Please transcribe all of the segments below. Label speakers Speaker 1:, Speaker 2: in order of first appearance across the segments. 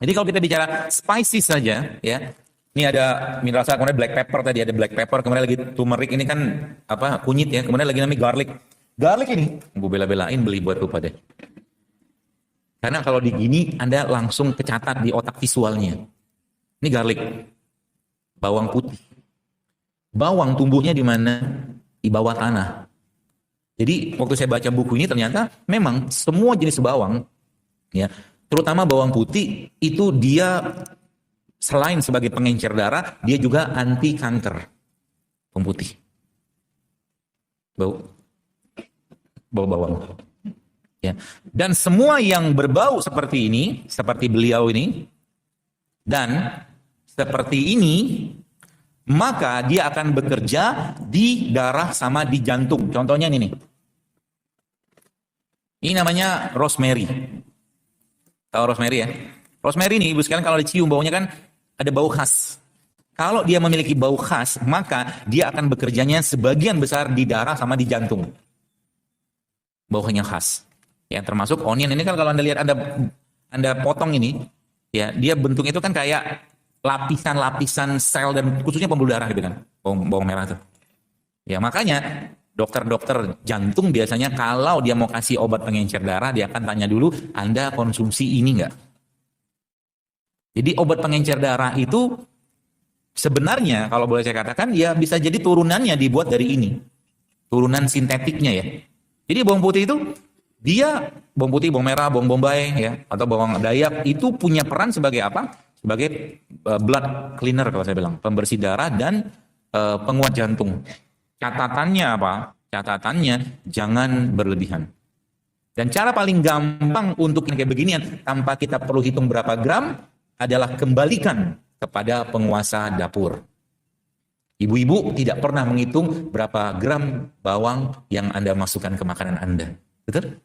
Speaker 1: Jadi kalau kita bicara spices saja, ya, ini ada mineral salt, kemudian black pepper tadi, ada black pepper, kemudian lagi turmeric, ini kan apa, kunyit ya, kemudian lagi namanya garlic. Garlic ini, gue bela-belain beli buat lupa deh. Karena kalau di gini Anda langsung kecatat di otak visualnya. Ini garlic, bawang putih. Bawang tumbuhnya di mana? Di bawah tanah. Jadi waktu saya baca buku ini ternyata memang semua jenis bawang, ya, terutama bawang putih itu dia selain sebagai pengencer darah, dia juga anti kanker. Bawang putih, bau bawang. Ya. Dan semua yang berbau seperti ini, seperti beliau ini, dan seperti ini, maka dia akan bekerja di darah sama di jantung. Contohnya ini nih. Ini namanya rosemary. Tahu rosemary ya? Rosemary ini, ibu sekalian, kalau dicium baunya kan ada bau khas. Kalau dia memiliki bau khas, maka dia akan bekerjanya sebagian besar di darah sama di jantung. Baunya khas. Ya, termasuk onion ini kan kalau Anda lihat, Anda potong ini, ya, dia bentuknya itu kan kayak lapisan-lapisan sel dan khususnya pembuluh darah gitu kan, bawang merah itu. Ya, makanya dokter-dokter jantung biasanya kalau dia mau kasih obat pengencer darah, dia akan tanya dulu, Anda konsumsi ini enggak? Jadi obat pengencer darah itu sebenarnya kalau boleh saya katakan ya bisa jadi turunannya dibuat dari ini. Turunan sintetiknya ya. Jadi bawang putih itu dia, bawang putih, bawang merah, bawang bombay ya, atau bawang dayak itu punya peran sebagai apa? Sebagai blood cleaner kalau saya bilang, pembersih darah dan penguat jantung. Catatannya apa? Catatannya jangan berlebihan. Dan cara paling gampang untuk kayak beginian tanpa kita perlu hitung berapa gram adalah kembalikan kepada penguasa dapur. Ibu-ibu tidak pernah menghitung berapa gram bawang yang Anda masukkan ke makanan Anda. Betul?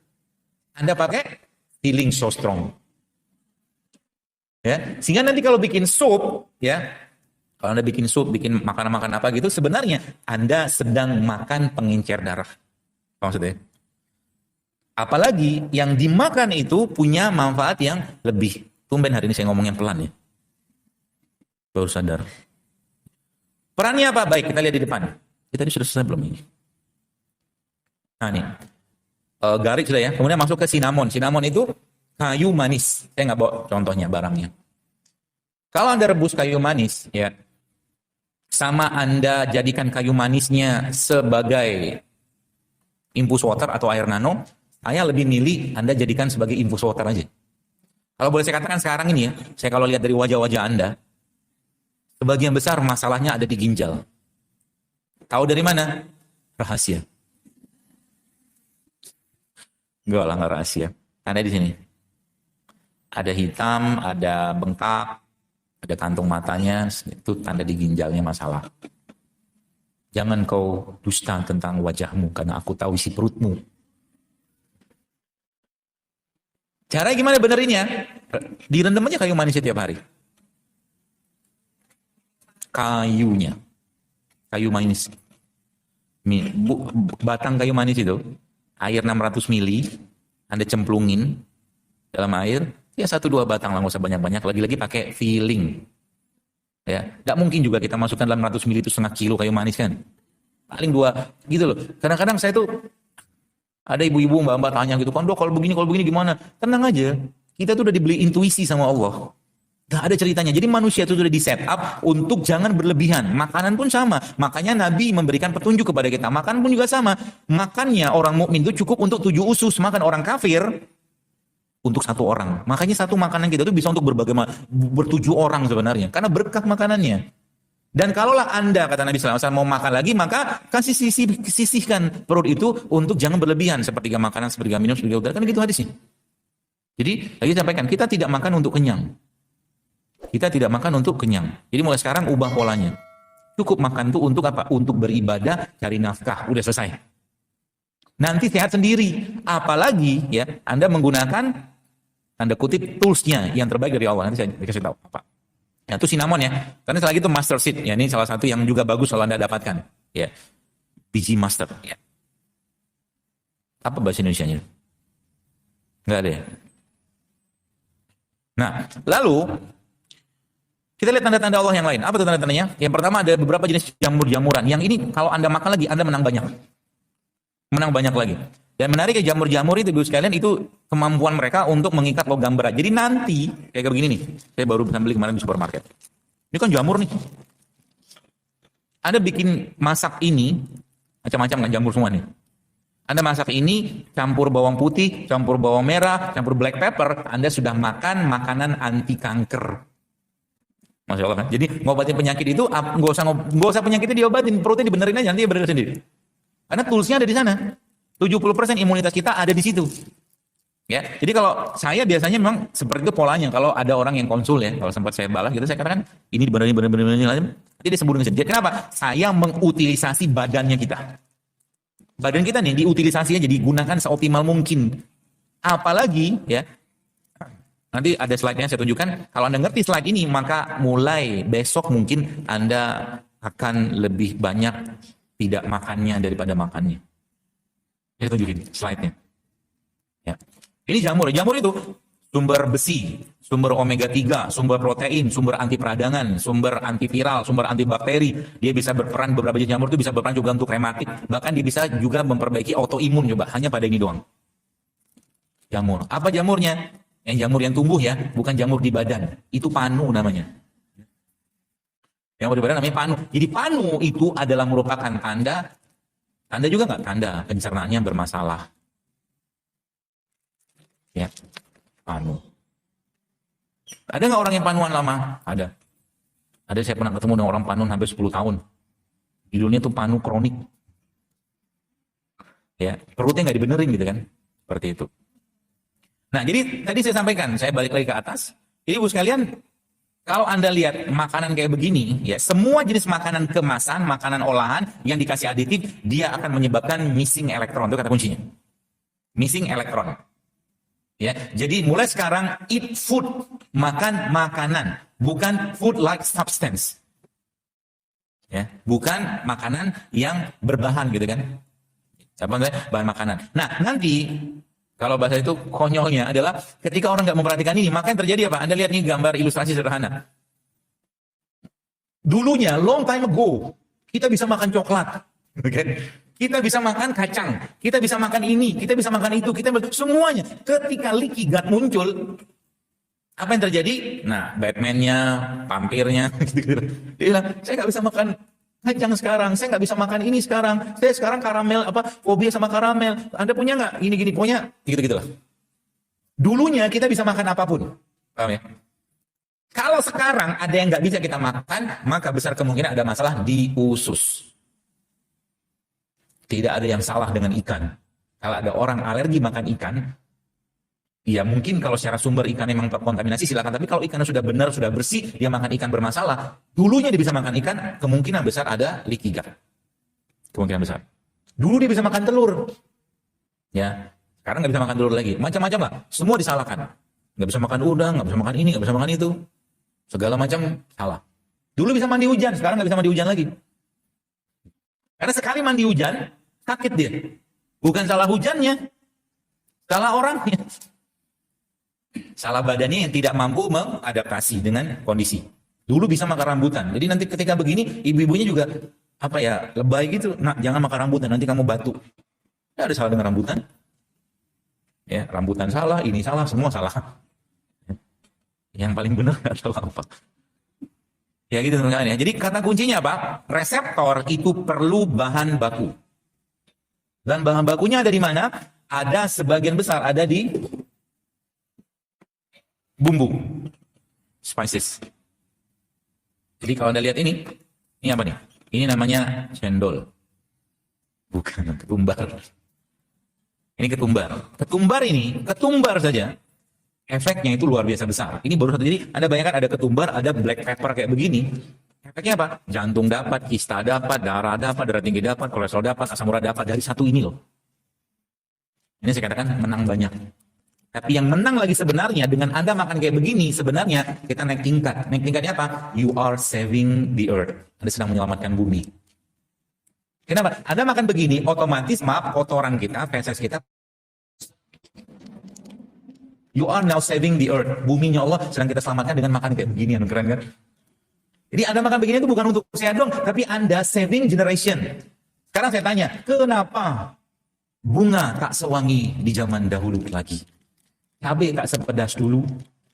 Speaker 1: Anda pakai feeling so strong. Ya, sehingga nanti kalau bikin sup, ya, kalau Anda bikin sup, bikin makanan-makanan apa gitu, sebenarnya Anda sedang makan pengencer darah. Maksudnya. Apalagi yang dimakan itu punya manfaat yang lebih. Tumben hari ini saya ngomongnya pelan ya. Baru sadar. Perannya apa? Baik, kita lihat di depan. Kita tadi sudah selesai belum ini? Nah nih, garis sudah ya. Kemudian masuk ke cinnamon. Cinnamon itu kayu manis. Saya nggak bawa contohnya barangnya. Kalau Anda rebus kayu manis, ya, sama Anda jadikan kayu manisnya sebagai infus water atau air nano, saya lebih milih Anda jadikan sebagai infus water aja. Kalau boleh saya katakan sekarang ini ya, saya kalau lihat dari wajah-wajah Anda, sebagian besar masalahnya ada di ginjal. Tahu dari mana? Rahasia. Enggak lah, nggak rahasia. Ada di sini. Ada hitam, ada bengkak, ada kantung matanya, itu tanda di ginjalnya masalah. Jangan kau dusta tentang wajahmu, karena aku tahu isi perutmu. Cara gimana benerinnya? Direndam aja kayu manis setiap hari. Kayunya. Kayu manis. Batang kayu manis itu, air 600 mili, Anda cemplungin dalam air, ya 1-2 batang lah, nggak usah banyak-banyak. Lagi-lagi pakai feeling. Ya, nggak mungkin juga kita masukkan dalam 100 mili itu setengah kilo kayu manis kan. Paling 2, gitu loh. Kadang-kadang saya tuh, ada ibu-ibu, mbak-mbak tanya gitu, kan dok kalau begini gimana? Tenang aja, kita tuh udah dibeli intuisi sama Allah. Gak ada ceritanya. Jadi manusia itu sudah di set up untuk jangan berlebihan. Makanan pun sama. Makanya Nabi memberikan petunjuk kepada kita. Makan pun juga sama. Makannya orang mukmin itu cukup untuk 7 usus. Makan orang kafir untuk 1 orang. Makanya satu makanan kita itu bisa untuk ber-7 orang sebenarnya. Karena berkah makanannya. Dan kalaulah Anda, kata Nabi SAW, mau makan lagi, maka sisihkan perut itu untuk jangan berlebihan. Sepertiga makanan, sepertiga minum, sepertiga udara. Kan gitu hadisnya. Jadi, lagi sampaikan, kita tidak makan untuk kenyang. Kita tidak makan untuk kenyang. Jadi mulai sekarang ubah polanya. Cukup makan itu untuk apa? Untuk beribadah, cari nafkah. Udah selesai. Nanti sehat sendiri. Apalagi ya, Anda menggunakan, tanda kutip, toolsnya yang terbaik dari Allah. Nanti saya kasih tahu apa. Ya, itu cinnamon ya. Karena lagi itu mustard seed. Ya, ini salah satu yang juga bagus kalau Anda dapatkan. Ya, biji mustard. Ya. Apa bahasa Indonesianya? Enggak ada ya? Nah, lalu kita lihat tanda-tanda Allah yang lain. Apa tuh tanda-tandanya? Yang pertama ada beberapa jenis jamur-jamuran. Yang ini kalau Anda makan lagi, Anda menang banyak. Menang banyak lagi. Dan menariknya jamur-jamur itu, Ibu sekalian, itu kemampuan mereka untuk mengikat logam berat. Jadi nanti, kayak begini nih. Saya baru bisa beli kemarin di supermarket. Ini kan jamur nih. Anda bikin masak ini, macam-macam kan jamur semua nih. Anda masak ini, campur bawang putih, campur bawang merah, campur black pepper, Anda sudah makan makanan anti kanker. Masya Allah kan. Jadi ngobatin penyakit itu nggak usah penyakitnya diobatin, perutnya dibenerin aja, nanti dia bener sendiri. Karena toolsnya ada di sana. 70% imunitas kita ada di situ. Ya, jadi kalau saya biasanya memang seperti itu polanya. Kalau ada orang yang konsul ya, kalau sempat saya balas gitu, saya katakan ini benerin, nanti dia sembuh dengan sendiri. Kenapa? Saya mengutilisasi badannya kita. Badan kita nih diutilisasi aja, digunakan seoptimal mungkin. Apalagi ya. Nanti ada slide-nya saya tunjukkan. Kalau Anda ngerti slide ini, maka mulai besok mungkin Anda akan lebih banyak tidak makannya daripada makannya. Saya tunjukin slide-nya. Ya. Ini jamur. Jamur itu sumber besi, sumber omega 3, sumber protein, sumber anti peradangan, sumber antiviral, sumber antibakteri. Dia bisa berperan, beberapa jenis jamur itu bisa berperan juga untuk rematik. Bahkan dia bisa juga memperbaiki autoimun coba. Hanya pada ini doang. Jamur. Apa jamurnya? Yang jamur yang tumbuh ya, bukan jamur di badan. Itu panu namanya. Jamur di badan namanya panu. Jadi panu itu adalah merupakan tanda juga nggak tanda pencernaannya bermasalah. Ya, panu. Ada nggak orang yang panuan lama? Ada. Ada, saya pernah ketemu dengan orang panuan hampir 10 tahun. Judulnya tuh panu kronik. Ya, perutnya nggak dibenerin gitu kan. Seperti itu. Nah, jadi tadi saya sampaikan, saya balik lagi ke atas. Jadi Ibu sekalian, kalau Anda lihat makanan kayak begini, ya semua jenis makanan kemasan, makanan olahan yang dikasih aditif, dia akan menyebabkan missing elektron. Itu kata kuncinya. Missing elektron. Ya, jadi mulai sekarang eat food, makan makanan, bukan food like substance. Ya, bukan makanan yang berbahan gitu kan. Bahan makanan. Nah, nanti kalau bahasa itu konyolnya adalah ketika orang nggak memperhatikan ini, maka yang terjadi apa? Anda lihat nih gambar ilustrasi sederhana. Dulunya, long time ago, kita bisa makan coklat. Okay? Kita bisa makan kacang, kita bisa makan ini, kita bisa makan itu, semuanya. Ketika leaky gut muncul, apa yang terjadi? Nah, Batman-nya, vampirnya, dia bilang, saya nggak bisa makan kacang sekarang, saya nggak bisa makan ini sekarang, saya sekarang karamel, fobia sama karamel, Anda punya nggak? Gini-gini, pokoknya gitu-gitulah. Dulunya kita bisa makan apapun, paham ya? Kalau sekarang ada yang nggak bisa kita makan, maka besar kemungkinan ada masalah di usus. Tidak ada yang salah dengan ikan. Kalau ada orang alergi makan ikan, ya mungkin kalau secara sumber ikan memang terkontaminasi silakan. Tapi kalau ikannya sudah benar, sudah bersih, dia makan ikan bermasalah. Dulunya dia bisa makan ikan, kemungkinan besar ada leaky gut. Kemungkinan besar. Dulu dia bisa makan telur. Ya, sekarang nggak bisa makan telur lagi. Macam-macam lah. Semua disalahkan. Nggak bisa makan udang, nggak bisa makan ini, nggak bisa makan itu. Segala macam salah. Dulu bisa mandi hujan, sekarang nggak bisa mandi hujan lagi. Karena sekali mandi hujan, sakit dia. Bukan salah hujannya, salah orangnya. Salah badannya yang tidak mampu mengadaptasi dengan kondisi. Dulu bisa makan rambutan. Jadi nanti ketika begini, ibu-ibunya juga lebay gitu. Nah, jangan makan rambutan, nanti kamu batuk. Tidak ada salah dengan rambutan. Ya, rambutan salah, ini salah, semua salah. Yang paling benar adalah apa? Ya gitu teman-teman ya. Jadi kata kuncinya apa? Reseptor itu perlu bahan baku. Dan bahan bakunya ada di mana? Ada sebagian besar ada di bumbu, spices. Jadi kalau Anda lihat ini apa nih? Ini namanya cendol. Bukan, ketumbar. Ini ketumbar. Ketumbar saja. Efeknya itu luar biasa besar. Ini baru satu. Jadi Anda bayangkan ada ketumbar, ada black pepper kayak begini. Efeknya apa? Jantung dapat, kista dapat, darah tinggi dapat, kolesterol dapat, asam urat dapat dari satu ini loh. Ini saya katakan menang banyak. Tapi yang menang lagi sebenarnya dengan Anda makan kayak begini, sebenarnya kita naik tingkat. Naik tingkatnya apa? You are saving the earth. Anda sedang menyelamatkan bumi. Kenapa? Anda makan begini, otomatis kotoran kita, feses kita You are now saving the earth. Buminya Allah sedang kita selamatkan dengan makan kayak beginian, keren kan? Jadi Anda makan begini itu bukan untuk sehat dong, tapi Anda saving generation. Sekarang saya tanya, kenapa bunga tak sewangi di zaman dahulu lagi? Cabai tak sepedas dulu.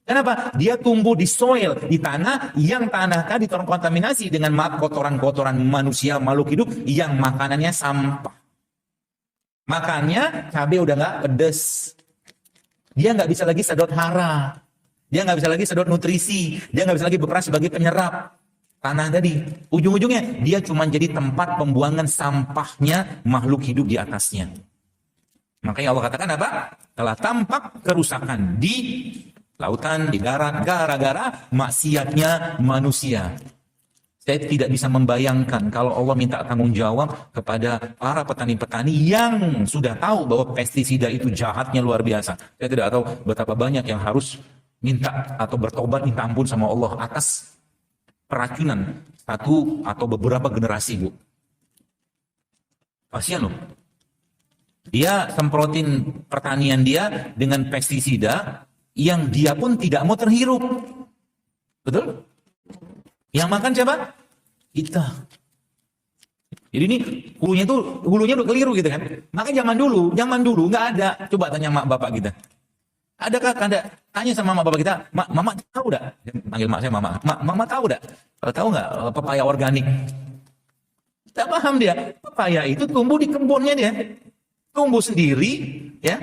Speaker 1: Kenapa? Dia tumbuh di soil, di tanah yang tanah tadi terkontaminasi dengan kotoran-kotoran manusia, makhluk hidup yang makanannya sampah. Makanya cabai udah nggak pedes. Dia nggak bisa lagi sedot hara. Dia nggak bisa lagi sedot nutrisi. Dia nggak bisa lagi berperan sebagai penyerap tanah tadi. Ujung-ujungnya dia cuma jadi tempat pembuangan sampahnya makhluk hidup di atasnya. Makanya Allah katakan apa? Telah tampak kerusakan di lautan, di darat, gara-gara maksiatnya manusia. Saya tidak bisa membayangkan kalau Allah minta tanggung jawab kepada para petani-petani yang sudah tahu bahwa pestisida itu jahatnya luar biasa. Saya tidak tahu betapa banyak yang harus minta atau bertobat minta ampun sama Allah atas peracunan satu atau beberapa generasi, Bu. Kasihan loh. Dia semprotin pertanian dia dengan pestisida yang dia pun tidak mau terhirup. Betul? Yang makan siapa? Kita. Jadi ini hulunya udah keliru gitu kan. Maka zaman dulu nggak ada. Coba tanya mak bapak kita. Adakah Anda tanya sama mak bapak kita, mama tahu enggak? Panggil mak saya mama. Mama tahu enggak? Tahu enggak pepaya organik? Tidak paham dia. Pepaya itu tumbuh di kebunnya dia. Tumbuh sendiri, ya.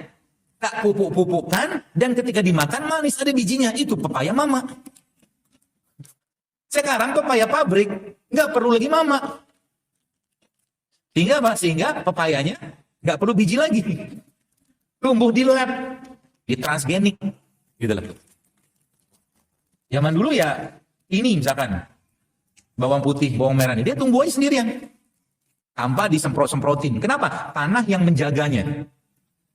Speaker 1: Tak pupuk-pupukan, dan ketika dimakan manis, ada bijinya. Itu pepaya mama. Sekarang pepaya pabrik, nggak perlu lagi mama. Sehingga apa? Sehingga pepayanya nggak perlu biji lagi. Tumbuh di lab, di transgenik. Gitu lah. Zaman dulu ya, ini misalkan, bawang putih, bawang merah ini, dia tumbuh aja sendirian. Tanpa disemprot-semprotin. Kenapa? Tanah yang menjaganya.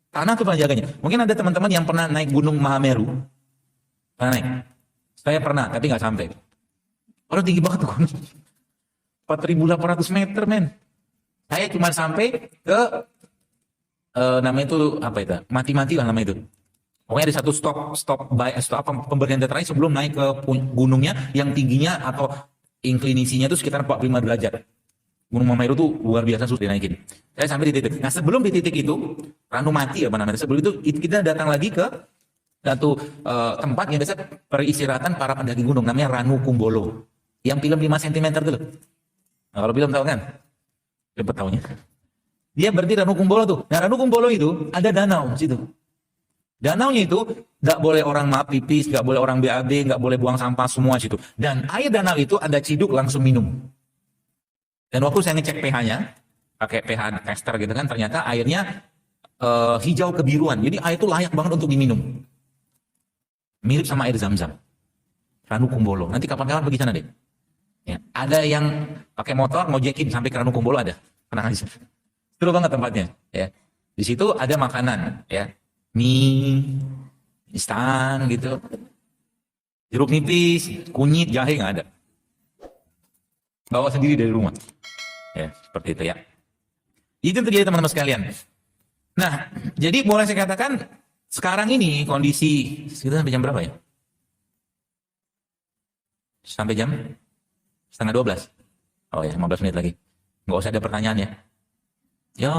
Speaker 1: Tanah itu penjaganya. Mungkin ada teman-teman yang pernah naik Gunung Mahameru. Pernah naik? Saya pernah, tapi nggak sampai. Orang tinggi banget tuh. 4.800 meter, men. Saya cuma sampai ke namanya itu apa itu? Mati-mati lah namanya itu. Pokoknya ada satu stop pemberian terakhir sebelum naik ke gunungnya yang tingginya atau inklinisinya itu sekitar 45 derajat. Gunung Mahameru itu luar biasa susah dinaikin. Saya sampai di titik. Nah sebelum di titik itu, Ranumati apa namanya? Sebelum itu kita datang lagi ke satu tempat yang biasa peristirahatan para pendaki gunung. Namanya Ranu Kumbolo. Yang film 5 cm itu loh. Nah, kalau film tahu kan? Cepet tahunya. Dia berarti Ranu Kumbolo tuh. Nah Ranu Kumbolo itu ada danau di situ. Danaunya itu nggak boleh orang pipis, nggak boleh orang BAB, nggak boleh buang sampah semua situ. Dan air danau itu Anda ciduk langsung minum. Dan waktu saya ngecek pH-nya, pakai pH tester gitu kan, ternyata airnya hijau kebiruan. Jadi air itu layak banget untuk diminum. Mirip sama air Zam-Zam. Ranu Kumbolo. Nanti kapan-kapan pergi sana deh. Ya, ada yang pakai motor ngojekin sampai ke Ranu Kumbolo ada. Tenang aja. Seru banget tempatnya. Ya. Di situ ada makanan, ya, mie, instan gitu, jeruk nipis, kunyit, jahe nggak ada. Bawa sendiri dari rumah. Ya, seperti itu ya. Itu terjadi teman-teman sekalian. Nah, jadi boleh saya katakan sekarang ini kondisi sekitar sampai jam berapa ya? Sampai jam setengah 12. Oh ya, 15 menit lagi. Nggak usah ada pertanyaan ya. Yo.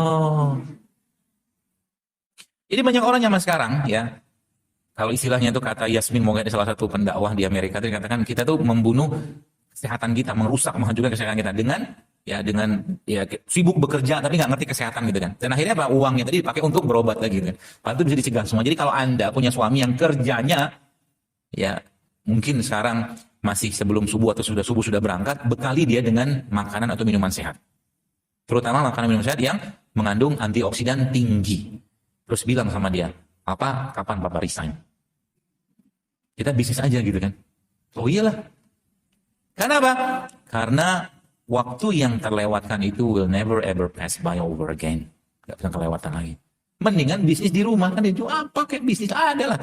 Speaker 1: Jadi banyak orang zaman sekarang ya. Kalau istilahnya itu kata Yasmin Moga, salah satu pendakwah di Amerika itu dikatakan kita tuh membunuh kesehatan kita, merusak, menghancurkan kesehatan kita dengan sibuk bekerja tapi nggak ngerti kesehatan gitu kan. Dan akhirnya apa? Uangnya tadi dipakai untuk berobat lagi gitu kan. Padahal itu bisa dicegah semua. Jadi kalau Anda punya suami yang kerjanya ya mungkin sekarang masih sebelum subuh atau sudah subuh sudah berangkat, bekali dia dengan makanan atau minuman sehat. Terutama makanan minuman sehat yang mengandung antioksidan tinggi. Terus bilang sama dia, kapan Papa resign? Kita bisnis aja gitu kan. Oh iyalah. Kenapa? Karena waktu yang terlewatkan itu will never ever pass by over again. Gak bisa kelewatan lagi. Mendingan bisnis di rumah kan itu apa kayak bisnis ada lah.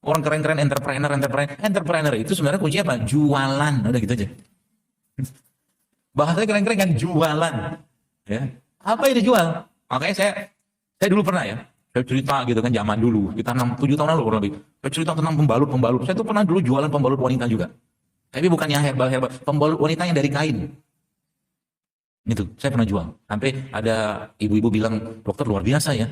Speaker 1: Orang keren-keren entrepreneur itu sebenarnya kuncinya apa? Jualan. Udah gitu aja. Bahasanya keren-keren kan jualan. Ya. Apa yang dijual? Makanya saya dulu pernah ya. Saya cerita gitu kan zaman dulu, kita 7 tahun lalu kurang lebih. Saya cerita tentang pembalut. Saya tuh pernah dulu jualan pembalut wanita juga. Tapi bukan yang herbal, pembalut wanita yang dari kain. Itu, saya pernah jual. Sampai ada ibu-ibu bilang, dokter luar biasa ya.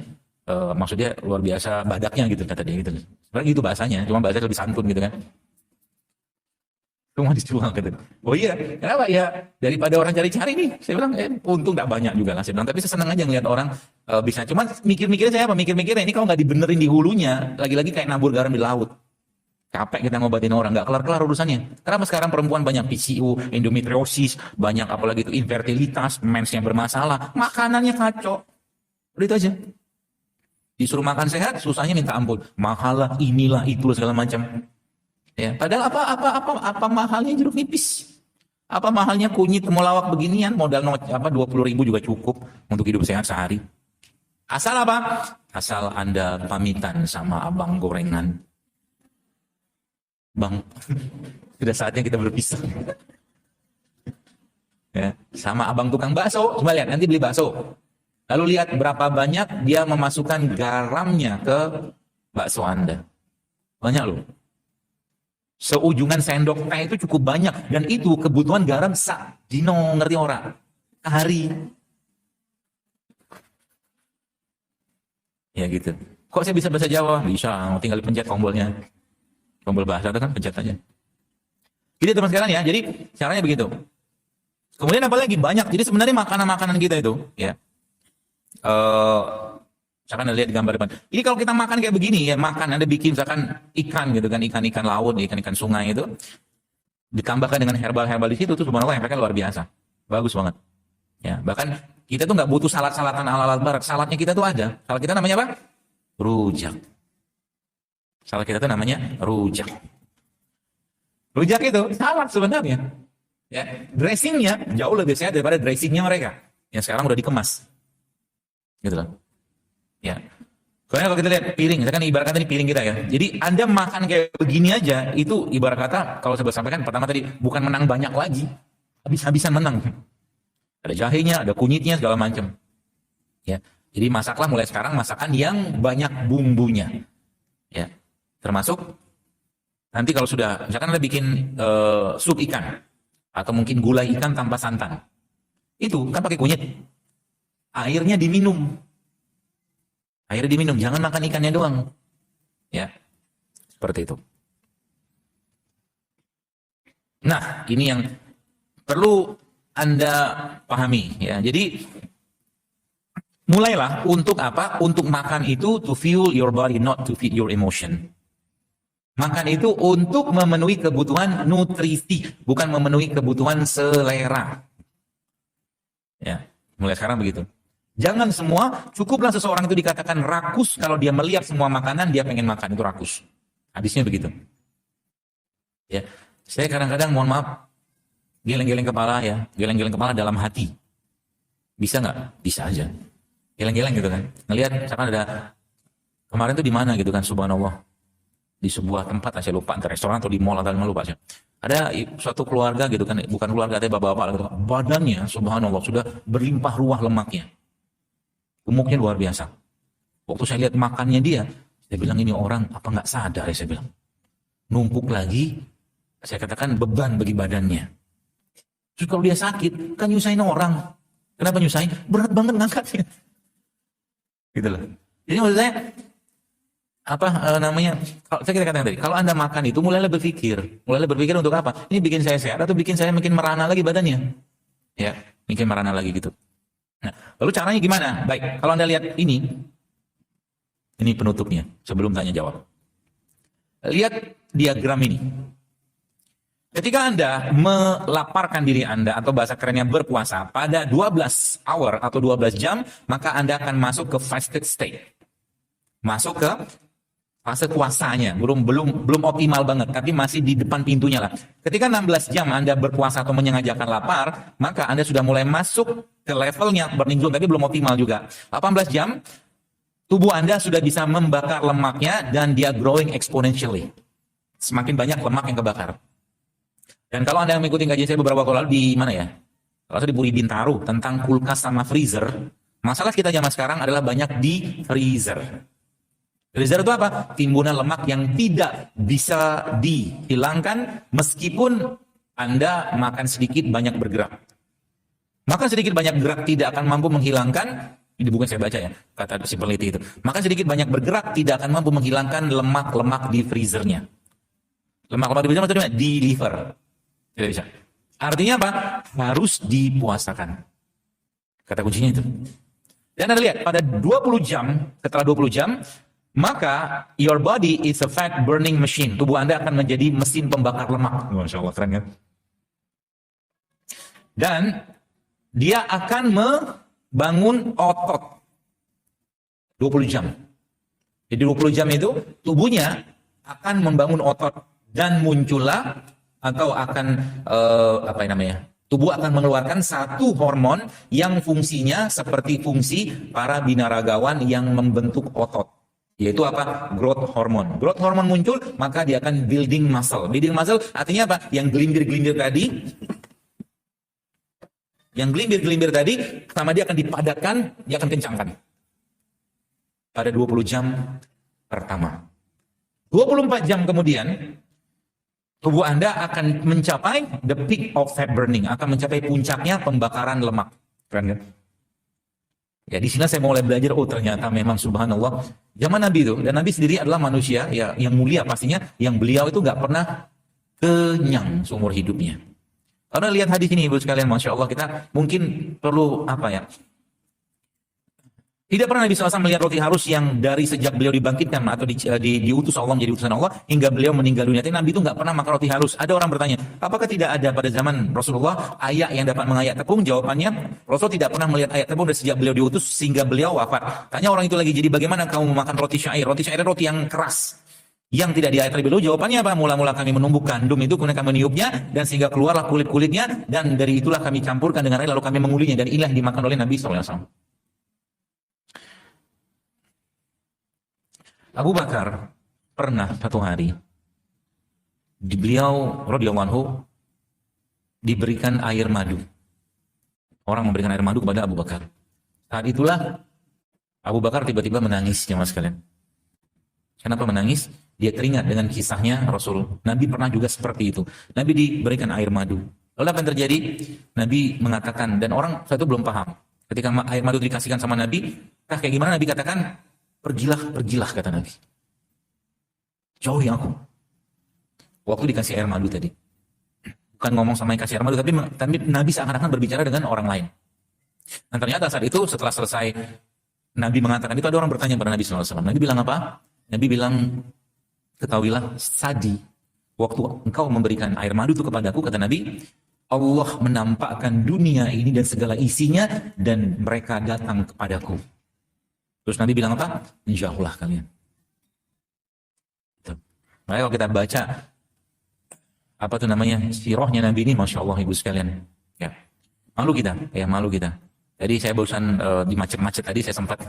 Speaker 1: Maksudnya luar biasa badaknya gitu, kata dia gitu. Sebenarnya gitu bahasanya, cuma bahasanya lebih santun gitu kan. Cuma dijual gitu. Oh iya, kenapa ya? Daripada orang cari-cari nih, saya bilang, untung gak banyak juga lah. Saya bilang, tapi saya senang aja ngeliat orang bisa. Cuma mikir-mikirnya saya apa? Mikir-mikirnya ini kalau nggak dibenerin di hulunya, lagi-lagi kayak nabur garam di laut. Capek kita ngobatin orang, nggak kelar-kelar urusannya. Kenapa sekarang perempuan banyak PCO, endometriosis, banyak apalagi itu infertilitas, mens yang bermasalah, makanannya kacau. Udah itu aja. Disuruh makan sehat, susahnya minta ampun. Mahal lah, inilah, itulah segala macam. Ya, padahal apa mahalnya jeruk nipis? Apa mahalnya kunyit temulawak beginian? Modal 20.000 juga cukup untuk hidup sehat sehari. Asal apa? Asal Anda pamitan sama abang gorengan. Bang, sudah saatnya kita berpisah. Ya, sama abang tukang bakso, coba lihat nanti beli bakso. Lalu lihat berapa banyak dia memasukkan garamnya ke bakso Anda. Banyak loh. Seujungan sendok teh itu cukup banyak. Dan itu kebutuhan garam sak dino, ngerti orang? Hari. Ya gitu. Kok saya bisa bahasa Jawa? Bisa, tinggal dipencet tombolnya. Tombol bahasa itu kan pencet aja. Gitu teman sekalian ya. Jadi caranya begitu. Kemudian apa lagi? Banyak. Jadi sebenarnya makanan-makanan kita itu ya. Misalkan lihat di gambar depan. Ini kalau kita makan kayak begini ya, makan Anda bikin misalkan ikan gitu kan, ikan-ikan laut, ikan-ikan sungai itu ditambahkan dengan herbal-herbal di situ tuh subhanallah efeknya luar biasa. Bagus banget. Ya, bahkan kita tuh nggak butuh salad-salatan ala-ala barat. Saladnya kita tuh ada. Salad kita namanya apa? Rujak. Salad kita tuh namanya rujak. Rujak itu salad sebenarnya. Ya, dressingnya jauh lebih sehat daripada dressingnya mereka yang sekarang udah dikemas. Gitu loh. Ya. Karena kalau kita lihat piring, misalkan ibarat kata ini piring kita ya. Jadi Anda makan kayak begini aja, itu ibarat kata kalau saya sampaikan pertama tadi bukan menang banyak lagi, habis-habisan menang. Ada jahenya, ada kunyitnya segala macam. Ya. Jadi masaklah mulai sekarang masakan yang banyak bumbunya. Ya. Termasuk nanti kalau sudah misalkan Anda bikin sup ikan atau mungkin gulai ikan tanpa santan. Itu kan pakai kunyit. Airnya diminum. Airnya diminum, jangan makan ikannya doang. Ya. Seperti itu. Nah, ini yang perlu Anda pahami ya. Jadi mulailah untuk apa? Untuk makan itu to fuel your body, not to feed your emotion. Makan itu untuk memenuhi kebutuhan nutrisi, bukan memenuhi kebutuhan selera. Ya, mulai sekarang begitu. Jangan semua, cukuplah seseorang itu dikatakan rakus kalau dia melihat semua makanan dia pengen makan, itu rakus. Hadisnya begitu. Ya, saya kadang-kadang mohon maaf geleng-geleng kepala ya, geleng-geleng kepala dalam hati. Bisa nggak? Bisa aja. Geleng-geleng gitu kan. Ngelihat misalkan ada kemarin tuh di mana gitu kan, subhanallah. Di sebuah tempat, saya lupa, entah restoran atau di mall atau lupa saya. Ada suatu keluarga gitu kan, bukan keluarga, tapi bapak-bapak gitu. Badannya subhanallah sudah berlimpah ruah lemaknya. Gemuknya luar biasa. Waktu saya lihat makannya dia, saya bilang ini orang apa nggak sadar ya, saya bilang. Numpuk lagi, saya katakan beban bagi badannya. Terus kalau dia sakit, kan nyusahin orang. Kenapa nyusahin? Berat banget ngangkatnya. Gitu loh. Jadi maksud saya, kalau saya katakan tadi, kalau Anda makan itu mulailah berpikir untuk apa? Ini bikin saya sehat atau bikin saya makin merana lagi badannya? Ya, makin merana lagi gitu. Nah, lalu caranya gimana? Baik, kalau Anda lihat ini penutupnya sebelum tanya jawab. Lihat diagram ini. Ketika Anda melaparkan diri Anda atau bahasa kerennya berpuasa pada 12 hour atau 12 jam, maka Anda akan masuk ke fasted state. Masuk ke fase puasanya, belum optimal banget, tapi masih di depan pintunya lah. Ketika 16 jam Anda berpuasa atau menyengajakan lapar, maka Anda sudah mulai masuk ke levelnya burning zone, tapi belum optimal juga. 18 jam, tubuh Anda sudah bisa membakar lemaknya dan dia growing exponentially. Semakin banyak lemak yang kebakar. Dan kalau Anda mengikuti kajian saya beberapa waktu lalu di mana ya? Kalau di Puri Bintaro tentang kulkas sama freezer, masalah kita zaman sekarang adalah banyak di freezer. Freezer itu apa? Timbunan lemak yang tidak bisa dihilangkan meskipun Anda makan sedikit banyak bergerak. Makan sedikit banyak bergerak tidak akan mampu menghilangkan, ini bukan saya baca ya, kata si peneliti itu. Makan sedikit banyak bergerak tidak akan mampu menghilangkan lemak-lemak di freezernya. Lemak-lemak di freezer maksudnya di liver. Tidak bisa. Artinya apa? Harus dipuasakan. Kata kuncinya itu. Dan Anda lihat, pada 20 jam, setelah 20 jam, maka your body is a fat burning machine. Tubuh Anda akan menjadi mesin pembakar lemak. Masya Allah, keren kan? Dan dia akan membangun otot. 20 jam. Jadi 20 jam itu tubuhnya akan membangun otot. Dan muncullah atau akan tubuh akan mengeluarkan satu hormon yang fungsinya seperti fungsi para binaragawan yang membentuk otot. Yaitu apa? Growth hormone. Growth hormone muncul, maka dia akan building muscle. Building muscle artinya apa? Yang gelindir-gelindir tadi, sama dia akan dipadatkan, dia akan kencangkan. Pada 20 jam pertama. 24 jam kemudian, tubuh Anda akan mencapai the peak of fat burning, akan mencapai puncaknya pembakaran lemak. Keren kan? Ya, di sini saya mulai belajar, oh ternyata memang subhanallah, zaman Nabi itu, dan Nabi sendiri adalah manusia ya, yang mulia pastinya, yang beliau itu nggak pernah kenyang seumur hidupnya. Karena lihat hadis ini Ibu sekalian, Masya Allah, kita mungkin perlu tidak pernah Nabi SAW melihat roti harus yang dari sejak beliau dibangkitkan atau diutus Allah menjadi utusan Allah hingga beliau meninggal dunia. Tapi Nabi itu nggak pernah makan roti halus. Ada orang bertanya, apakah tidak ada pada zaman Rasulullah ayak yang dapat mengayak tepung? Jawabannya, Rasul tidak pernah melihat ayak tepung dari sejak beliau diutus sehingga beliau wafat. Tanya orang itu lagi, jadi bagaimana kamu memakan roti syair? Roti syair roti yang keras, yang tidak diayak terlebih dahulu. Jawabannya apa? Mula-mula kami menumbuk gandum itu, kemudian kami meniupnya, dan sehingga keluarlah kulit-kulitnya, dan dari itulah kami campurkan dengan air, lalu kami mengulinya, dan inilah yang dimakan oleh Nabi SAW. Abu Bakar pernah satu hari beliau radhiyallahu anhu diberikan air madu. Orang memberikan air madu kepada Abu Bakar. Saat itulah Abu Bakar tiba-tiba menangis, jemaah sekalian. Kenapa menangis? Dia teringat dengan kisahnya Rasul. Nabi pernah juga seperti itu. Nabi diberikan air madu. Lalu apa yang terjadi? Nabi mengatakan, dan orang saat itu belum paham. Ketika air madu dikasihkan sama Nabi, kayak gimana Nabi katakan? Pergilah, kata Nabi. Jauhi aku. Waktu dikasih air madu tadi. Bukan ngomong sama yang kasih air madu, tapi Nabi seakan-akan berbicara dengan orang lain. Dan ternyata saat itu setelah selesai Nabi mengatakan itu, ada orang bertanya pada Nabi SAW. Nabi bilang apa? Nabi bilang, ketahuilah Sadi, waktu engkau memberikan air madu itu kepadaku, kata Nabi, Allah menampakkan dunia ini dan segala isinya, dan mereka datang kepadaku. Terus Nabi bilang apa? Menjauhlah kalian. Makanya kalau kita baca sirahnya Nabi ini, Masya Allah Ibu sekalian. Ya. Malu kita. Jadi saya barusan di macet-macet tadi saya sempat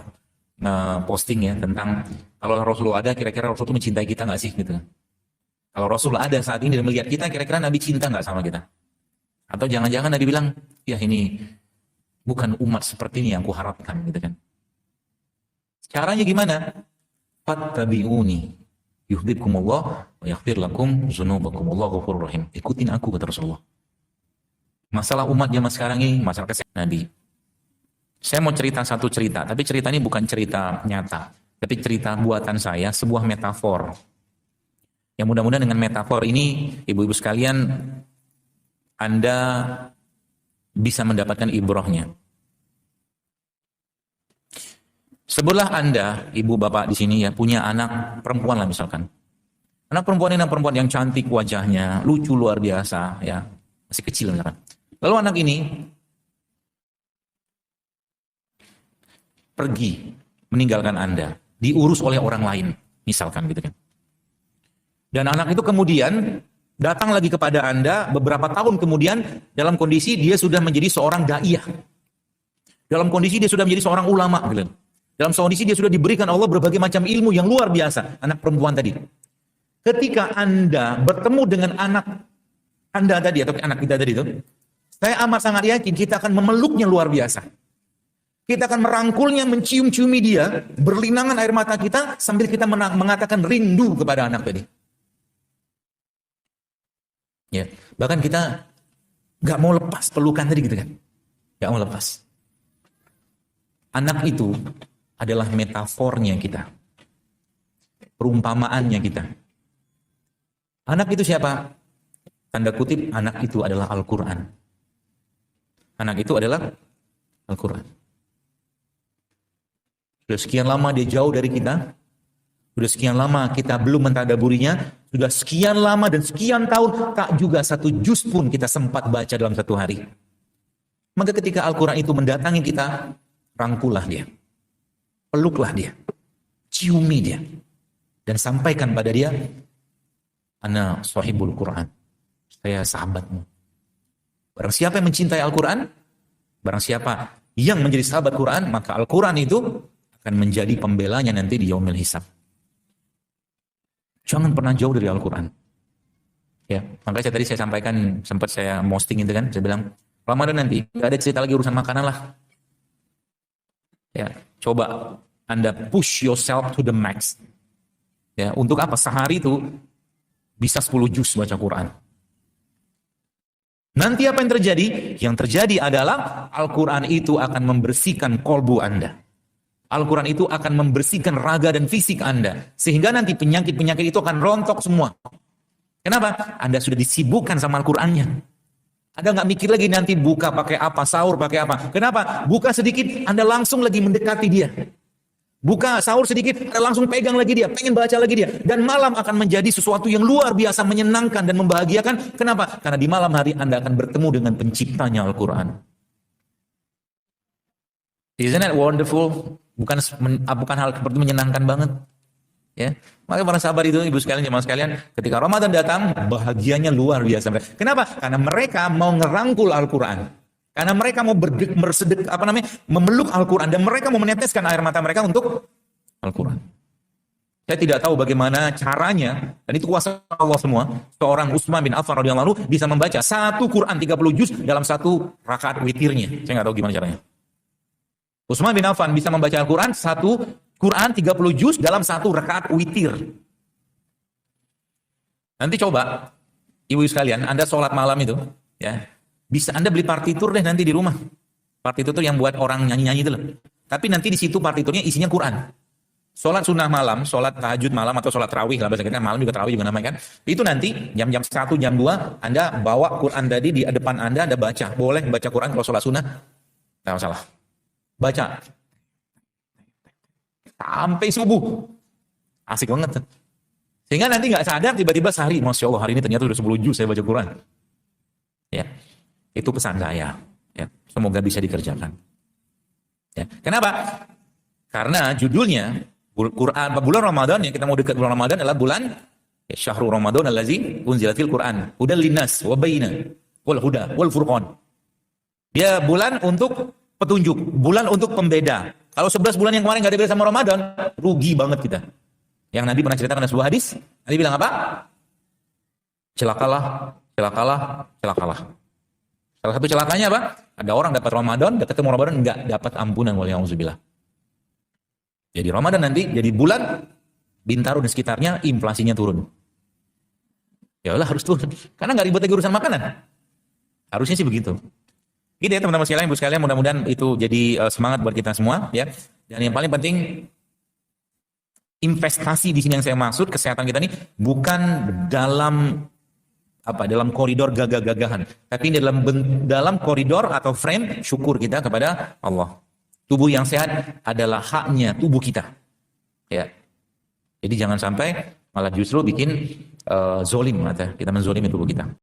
Speaker 1: posting ya tentang kalau Rasul ada, kira-kira Rasul itu mencintai kita nggak sih gitu. Kalau Rasul ada saat ini dan melihat kita, kira-kira Nabi cinta nggak sama kita? Atau jangan-jangan Nabi bilang, ya ini bukan umat seperti ini yang aku harapkan gitu kan. Caranya gimana? Fattabi'uni yuhibbukumullah wa yaghfir lakum dzunubakum. Wallahu ghafurur rahim. Ikutin aku, kata Rasulullah. Masalah umat zaman sekarang ini, masalah Nabi. Saya mau cerita satu cerita, tapi cerita ini bukan cerita nyata, tapi cerita buatan saya, sebuah metafor. Yang mudah-mudahan dengan metafor ini, ibu-ibu sekalian, Anda bisa mendapatkan ibrahnya. Sebutlah Anda, ibu bapak di sini ya, punya anak perempuan lah misalkan. Anak perempuan ini perempuan yang cantik wajahnya, lucu luar biasa ya, masih kecil misalkan. Lalu anak ini pergi meninggalkan Anda, diurus oleh orang lain, misalkan gitu kan. Dan anak itu kemudian datang lagi kepada Anda beberapa tahun kemudian dalam kondisi dia sudah menjadi seorang da'iyah. Dalam kondisi dia sudah menjadi seorang ulama gitu. Dalam kondisi dia sudah diberikan Allah berbagai macam ilmu yang luar biasa. Anak perempuan tadi. Ketika Anda bertemu dengan anak Anda tadi, atau anak kita tadi itu, saya amat sangat yakin kita akan memeluknya luar biasa. Kita akan merangkulnya, mencium-ciumi dia, berlinangan air mata kita sambil kita mengatakan rindu kepada anak tadi. Ya, bahkan kita nggak mau lepas pelukan tadi gitu kan, nggak mau lepas. Anak itu adalah metafornya kita, perumpamaannya kita. Anak itu siapa? Tanda kutip, anak itu adalah Al-Quran. Anak itu adalah Al-Quran. Sudah sekian lama dia jauh dari kita. Sudah sekian lama kita belum mentadaburinya. Sudah sekian lama dan sekian tahun, tak juga satu juz pun kita sempat baca dalam satu hari. Maka ketika Al-Quran itu mendatangi kita, rangkulah dia. Peluklah dia. Ciumi dia. Dan sampaikan pada dia, ana sahibul Quran. Saya sahabatmu. Barang siapa yang mencintai Al-Quran, barang siapa yang menjadi sahabat Quran, maka Al-Quran itu akan menjadi pembelanya nanti di yaumil hisab. Jangan pernah jauh dari Al-Quran. Ya, makanya tadi saya sampaikan, sempat saya posting itu kan, saya bilang, Ramadan nanti, gak ada cerita lagi urusan makanan lah. Ya, coba Anda push yourself to the max. Ya, untuk apa? Sehari itu bisa 10 juz baca Quran. Nanti apa yang terjadi? Yang terjadi adalah Al-Quran itu akan membersihkan kolbu Anda. Al-Quran itu akan membersihkan raga dan fisik Anda. Sehingga nanti penyakit-penyakit itu akan rontok semua. Kenapa? Anda sudah disibukkan sama Al-Qurannya. Anda nggak mikir lagi nanti buka pakai apa, sahur pakai apa. Kenapa? Buka sedikit, Anda langsung lagi mendekati dia. Buka sahur sedikit, Anda langsung pegang lagi dia, pengen baca lagi dia. Dan malam akan menjadi sesuatu yang luar biasa menyenangkan dan membahagiakan. Kenapa? Karena di malam hari Anda akan bertemu dengan penciptanya Al-Quran. Isn't that wonderful? Bukan hal seperti menyenangkan banget. Ya, maka para sahabat itu, ibu sekalian, jemaah sekalian, ketika Ramadan datang, bahagianya luar biasa. Kenapa? Karena mereka mau ngerangkul Al-Quran. Karena mereka mau memeluk Al-Quran, dan mereka mau meneteskan air mata mereka untuk Al-Quran. Saya tidak tahu bagaimana caranya, dan itu kuasa Allah semua. Seorang Utsman bin Affan radhiyallahu anhu bisa membaca satu Quran 30 juz dalam satu rakaat witirnya. Saya nggak tahu gimana caranya. Utsman bin Affan bisa membaca Al-Quran satu Quran 30 juz dalam satu rakaat witir. Nanti coba, ibu sekalian, Anda sholat malam itu, ya, bisa Anda beli partitur deh nanti di rumah. Partitur itu yang buat orang nyanyi-nyanyi itu loh. Tapi nanti di situ partiturnya isinya Quran. Sholat sunnah malam, sholat tahajud malam atau sholat tarawih lah bahasa kita, malam juga tarawih juga namanya kan. Itu nanti jam-jam 1, jam 2 Anda bawa Quran tadi di depan Anda baca. Boleh baca Quran kalau sholat sunnah, tidak masalah. Baca sampai subuh, asik banget. Sehingga nanti nggak sadar tiba-tiba sehari, Masya Allah hari ini ternyata udah 10 juz saya baca Quran. Ya, itu pesan saya. Ya, semoga bisa dikerjakan. Ya, kenapa? Karena judulnya Quran, bulan Ramadan yang kita mau dekat bulan Ramadan adalah bulan Syahrul Ramadan allazi unzilatil Quran hudal linnas wa bayyinah wal huda wal furqan. Dia bulan untuk petunjuk, bulan untuk pembeda. Kalau 11 bulan yang kemarin gak ada beda sama Ramadan, rugi banget kita. Yang Nabi pernah ceritakan ada sebuah hadis, Nabi bilang apa? Celakalah, celakalah, celakalah. Salah satu celakanya apa? Ada orang dapat Ramadan, ketemu Ramadan enggak dapat ampunan, waliyahumzubillah. Jadi Ramadan nanti jadi bulan Bintaro dan sekitarnya inflasinya turun. Ya Allah harus turun. Karena nggak ribet lagi urusan makanan. Harusnya sih begitu. Gitu ya teman-teman sekalian, ibu sekalian, mudah-mudahan itu jadi semangat buat kita semua ya. Dan yang paling penting investasi di sini yang saya maksud kesehatan kita ini bukan dalam dalam koridor gagah-gagahan, tapi dalam koridor atau frame syukur kita kepada Allah. Tubuh yang sehat adalah haknya tubuh kita. Ya. Jadi jangan sampai malah justru bikin zolim, kita menzolimi tubuh kita.